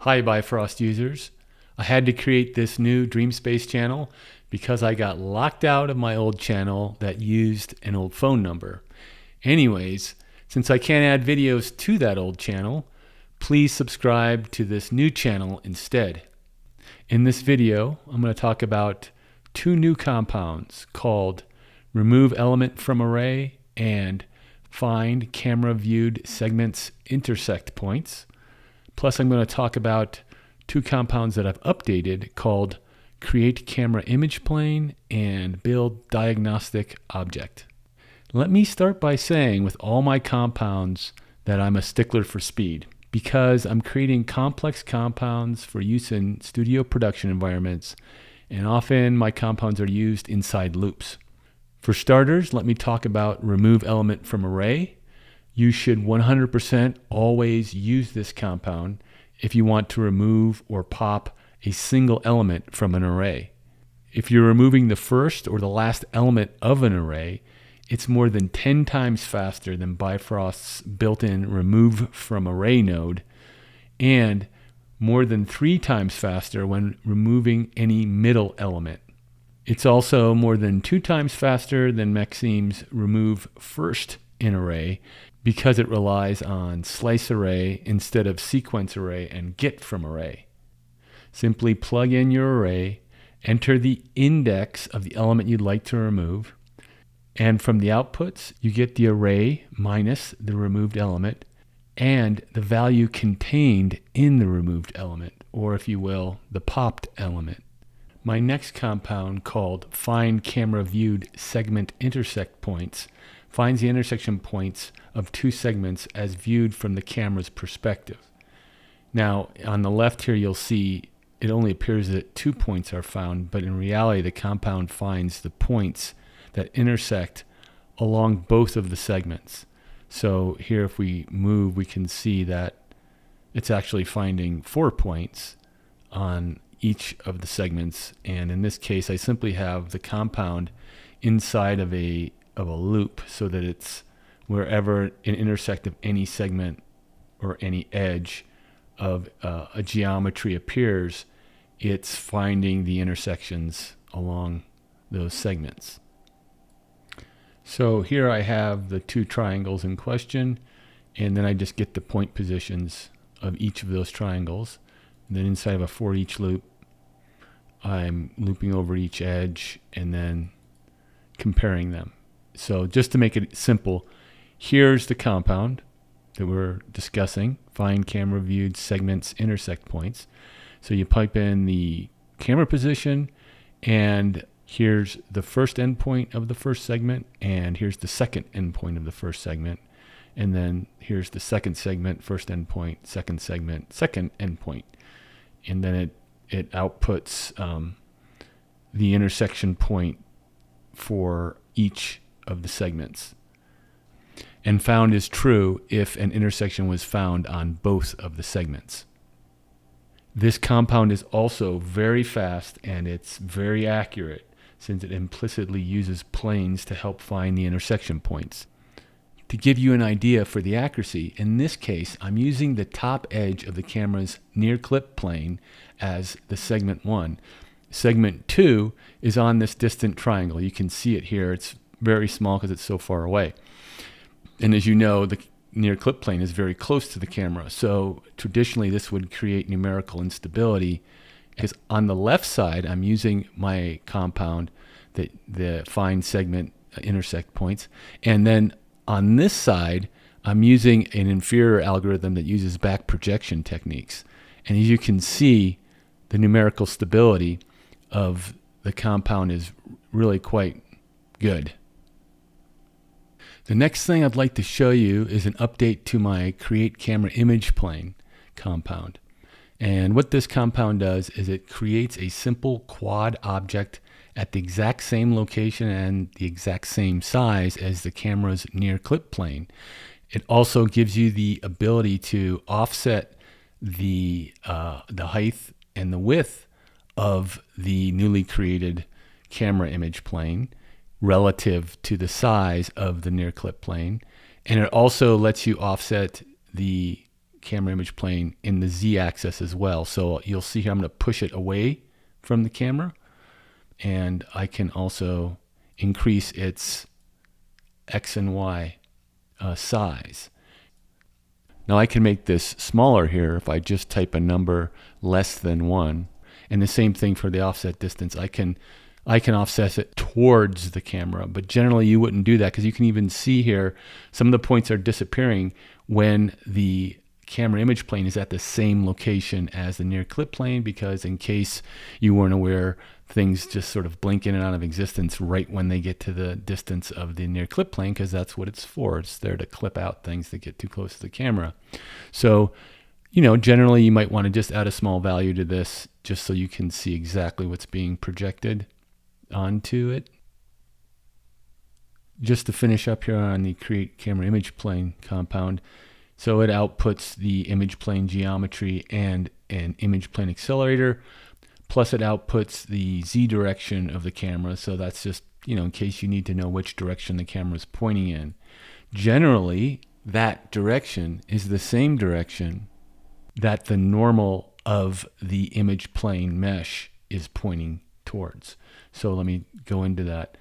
Hi Bifrost users. I had to create this new DreamSpace channel because I got locked out of my old channel that used an old phone number. Anyways, since I can't add videos to that old channel, please subscribe to this new channel instead. In this video, I'm going to talk about two new compounds called Remove Element from Array and Find Camera Viewed Segments Intersect Points. Plus, I'm going to talk about two compounds that I've updated called Create Camera Image Plane and Build Diagnostic Object. Let me start by saying with all my compounds that I'm a stickler for speed because I'm creating complex compounds for use in studio production environments, and often my compounds are used inside loops. For starters, let me talk about Remove Element from Array. You should 100% always use this compound if you want to remove or pop a single element from an array. If you're removing the first or the last element of an array, it's more than 10 times faster than Bifrost's built-in Remove from Array node, and more than 3 times faster when removing any middle element. It's also more than 2 times faster than Maxim's Remove First in Array, because it relies on slice array instead of sequence array and get from array. Simply plug in your array, enter the index of the element you'd like to remove, and from the outputs you get the array minus the removed element and the value contained in the removed element, or if you will, the popped element. My next compound, called Find Camera Viewed Segment Intersect Points, finds the intersection points of two segments as viewed from the camera's perspective. Now, on the left here, you'll see it only appears that 2 points are found, but in reality, the compound finds the points that intersect along both of the segments. So here, if we move, we can see that it's actually finding 4 points on each of the segments. And in this case, I simply have the compound inside of a loop so that it's wherever an intersect of any segment or any edge of a geometry appears, it's finding the intersections along those segments. So here I have the two triangles in question, and then I just get the point positions of each of those triangles. And then inside of a for each loop, I'm looping over each edge and then comparing them. So just to make it simple, here's the compound that we're discussing, Find Camera Viewed Segments Intersect Points. So you pipe in the camera position, and here's the first endpoint of the first segment, and here's the second endpoint of the first segment, and then here's the second segment, first endpoint, second segment, second endpoint. And then it outputs the intersection point for each of the segments. And found is true if an intersection was found on both of the segments. This compound is also very fast and it's very accurate since it implicitly uses planes to help find the intersection points. To give you an idea for the accuracy, in this case, I'm using the top edge of the camera's near clip plane as the segment 1. Segment 2 is on this distant triangle. You can see it here. It's very small because it's so far away. And as you know, the near clip plane is very close to the camera. So traditionally, this would create numerical instability because on the left side, I'm using my compound, the find segment intersect points. And then on this side, I'm using an inferior algorithm that uses back projection techniques. And as you can see, the numerical stability of the compound is really quite good. The next thing I'd like to show you is an update to my Create Camera Image Plane compound. And what this compound does is it creates a simple quad object at the exact same location and the exact same size as the camera's near clip plane. It also gives you the ability to offset the height and the width of the newly created camera image plane relative to the size of the near clip plane. And it also lets you offset the camera image plane in the Z-axis as well. So you'll see here I'm going to push it away from the camera, and I can also increase its X and Y size. Now I can make this smaller here if I just type a number less than 1. And the same thing for the offset distance. I can offset it towards the camera, but generally you wouldn't do that, because you can even see here some of the points are disappearing when the camera image plane is at the same location as the near clip plane, because in case you weren't aware, things just sort of blink in and out of existence right when they get to the distance of the near clip plane, because that's what it's for. It's there to clip out things that get too close to the camera. So, generally you might want to just add a small value to this just so you can see exactly what's being projected onto it. Just to finish up here on the create camera image plane compound. So it outputs the image plane geometry and an image plane accelerator, plus it outputs the Z direction of the camera. So that's just, in case you need to know which direction the camera is pointing in. Generally, that direction is the same direction that the normal of the image plane mesh is pointing towards. So let me go into that.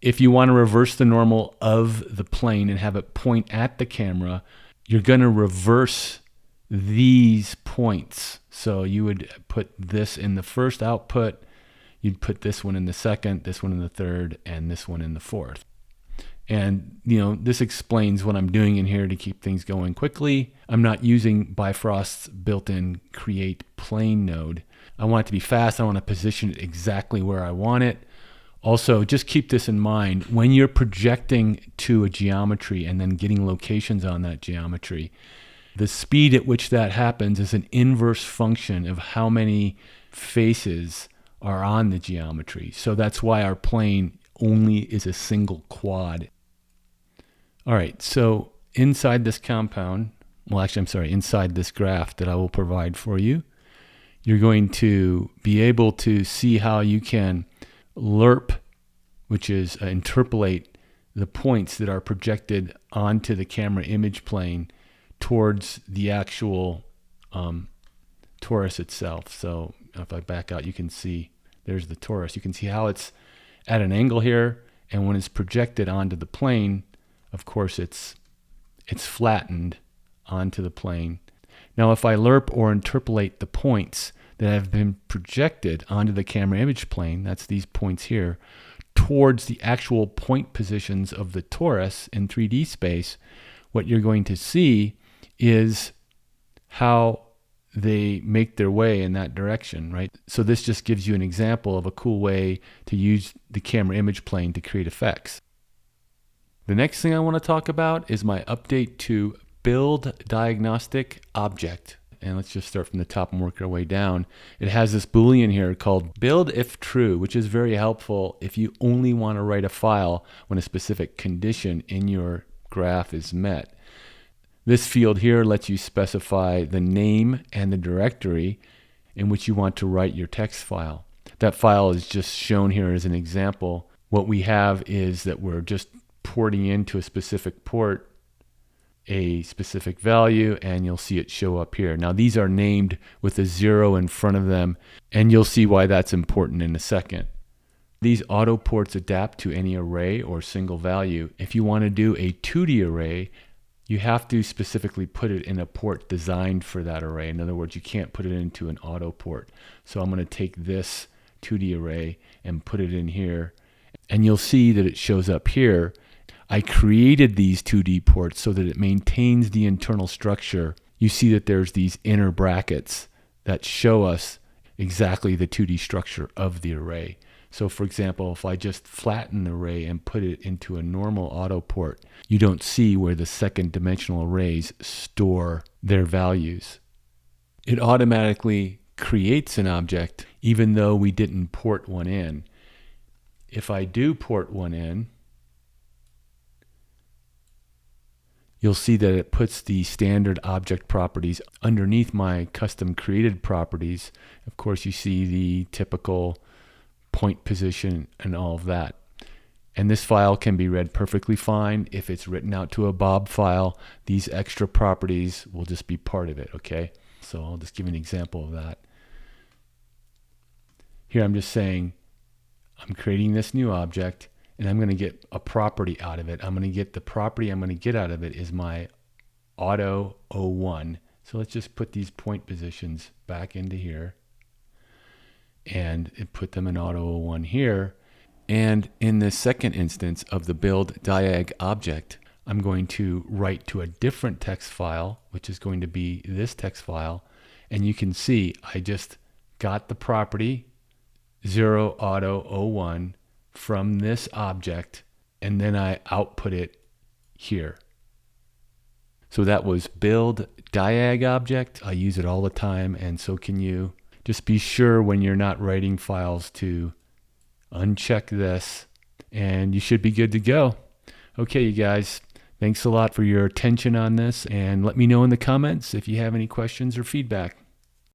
If you want to reverse the normal of the plane and have it point at the camera, you're going to reverse these points. So you would put this in the first output, you'd put this one in the second, this one in the third, and this one in the fourth. And, this explains what I'm doing in here to keep things going quickly. I'm not using Bifrost's built-in create plane node. I want it to be fast. I want to position it exactly where I want it. Also, just keep this in mind. When you're projecting to a geometry and then getting locations on that geometry, the speed at which that happens is an inverse function of how many faces are on the geometry. So that's why our plane only is a single quad. All right, so inside this compound, inside this graph that I will provide for you, you're going to be able to see how you can lerp, which is interpolate the points that are projected onto the camera image plane towards the actual torus itself. So if I back out, you can see there's the torus. You can see how it's at an angle here, and when it's projected onto the plane, of course it's flattened onto the plane. Now if I lerp or interpolate the points that have been projected onto the camera image plane, that's these points here, towards the actual point positions of the torus in 3D space, what you're going to see is how they make their way in that direction, right? So this just gives you an example of a cool way to use the camera image plane to create effects. The next thing I want to talk about is my update to build diagnostic object. And let's just start from the top and work our way down. It has this Boolean here called build if true, which is very helpful if you only want to write a file when a specific condition in your graph is met. This field here lets you specify the name and the directory in which you want to write your text file. That file is just shown here as an example. What we have is that we're just porting into a specific port a specific value, and you'll see it show up here. Now these are named with a 0 in front of them, and you'll see why that's important in a second. These auto ports adapt to any array or single value. If you want to do a 2D array, you have to specifically put it in a port designed for that array. In other words, you can't put it into an auto port. So I'm going to take this 2D array and put it in here, and you'll see that it shows up here. I created these 2D ports so that it maintains the internal structure. You see that there's these inner brackets that show us exactly the 2D structure of the array. So for example, if I just flatten the array and put it into a normal auto port, you don't see where the second dimensional arrays store their values. It automatically creates an object even though we didn't port one in. If I do port one in, you'll see that it puts the standard object properties underneath my custom created properties. Of course, you see the typical point position and all of that. And this file can be read perfectly fine. If it's written out to a Bob file, these extra properties will just be part of it, okay? So I'll just give you an example of that. Here I'm just saying, I'm creating this new object, and I'm going to get a property out of it. I'm going to get the property I'm going to get out of it is my auto 01. So let's just put these point positions back into here and put them in auto 01 here. And in the second instance of the build diag object, I'm going to write to a different text file, which is going to be this text file. And you can see I just got the property 0 auto 01 from this object, and then I output it here. So that was build diag object. I use it all the time, and so can you. Just be sure when you're not writing files to uncheck this, and you should be good to go. Okay, you guys, thanks a lot for your attention on this, and let me know in the comments if you have any questions or feedback.